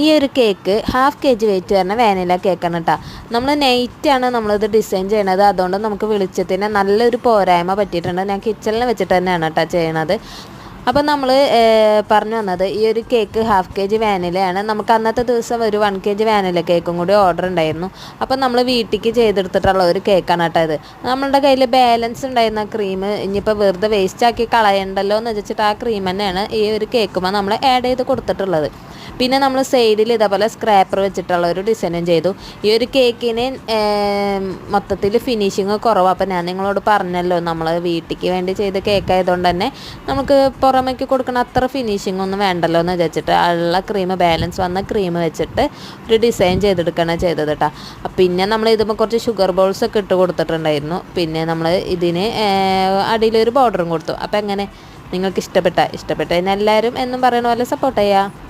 ഈ ഒരു cake half kg wait വരുന്ന വാനില കേക്കാണ് കേട്ടോ. നമ്മൾ നൈറ്റാണ് നമ്മളിത് ഡിസൈൻ ചെയ്യണത്. അതുകൊണ്ട് നമുക്ക് വെളിച്ചത്തിന് നല്ലൊരു പോരായ്മ പറ്റിയിട്ടുണ്ട്. ഞാൻ കിച്ചണിൽ വെച്ചിട്ട് തന്നെയാണ് കേട്ടോ ചെയ്യണത്. അപ്പോൾ നമ്മൾ പറഞ്ഞു വന്നത് ഈ ഒരു കേക്ക് ഹാഫ് kg വാനിലയാണ്. നമുക്ക് അന്നത്തെ ദിവസം ഒരു 1 kg വാനില കേക്കും കൂടി ഓർഡർ ഉണ്ടായിരുന്നു. അപ്പോൾ നമ്മൾ വീട്ടിലേക്ക് ചെയ്തെടുത്തിട്ടുള്ള ഒരു കേക്കാണ് കേട്ടോ ഇത്. നമ്മളുടെ കയ്യിൽ ബാലൻസ് ഉണ്ടായിരുന്ന ക്രീം ഇനിയിപ്പോൾ വെറുതെ വേസ്റ്റാക്കി കളയണ്ടല്ലോ എന്ന് വെച്ചിട്ട് ആ ക്രീം തന്നെയാണ് ഈ ഒരു കേക്കുമ്പോൾ നമ്മൾ ആഡ് ചെയ്ത് കൊടുത്തിട്ടുള്ളത്. പിന്നെ നമ്മൾ സൈഡിൽ ഇതേപോലെ സ്ക്രാപ്പർ വെച്ചിട്ടുള്ള ഒരു ഡിസൈനും ചെയ്തു. ഈ ഒരു കേക്കിന് മൊത്തത്തിൽ ഫിനിഷിങ് കുറവാണ്. അപ്പോൾ ഞാൻ നിങ്ങളോട് പറഞ്ഞല്ലോ നമ്മൾ വീട്ടിലേക്ക് വേണ്ടി ചെയ്ത കേക്ക് ആയതുകൊണ്ട് തന്നെ നമുക്ക് പുറമേക്ക് കൊടുക്കുന്ന അത്ര ഫിനിഷിംഗ് ഒന്നും വേണ്ടല്ലോ എന്ന് വിചാരിച്ചിട്ട് ഉള്ള ക്രീം ബാലൻസ് വന്ന ക്രീം വെച്ചിട്ട് ഒരു ഡിസൈൻ ചെയ്തെടുക്കുകയാണ് ചെയ്തത് കേട്ടോ. പിന്നെ നമ്മൾ ഇതുമ്പോൾ കുറച്ച് ഷുഗർ ബോൾസ് ഒക്കെ ഇട്ട് കൊടുത്തിട്ടുണ്ടായിരുന്നു. പിന്നെ നമ്മൾ ഇതിന് അടിയിലൊരു ബോർഡറും കൊടുത്തു. അപ്പോൾ എങ്ങനെ നിങ്ങൾക്ക് ഇഷ്ടപ്പെട്ടതിന് എല്ലാവരും എന്നും പറയുന്ന പോലെ സപ്പോർട്ട് ചെയ്യുക.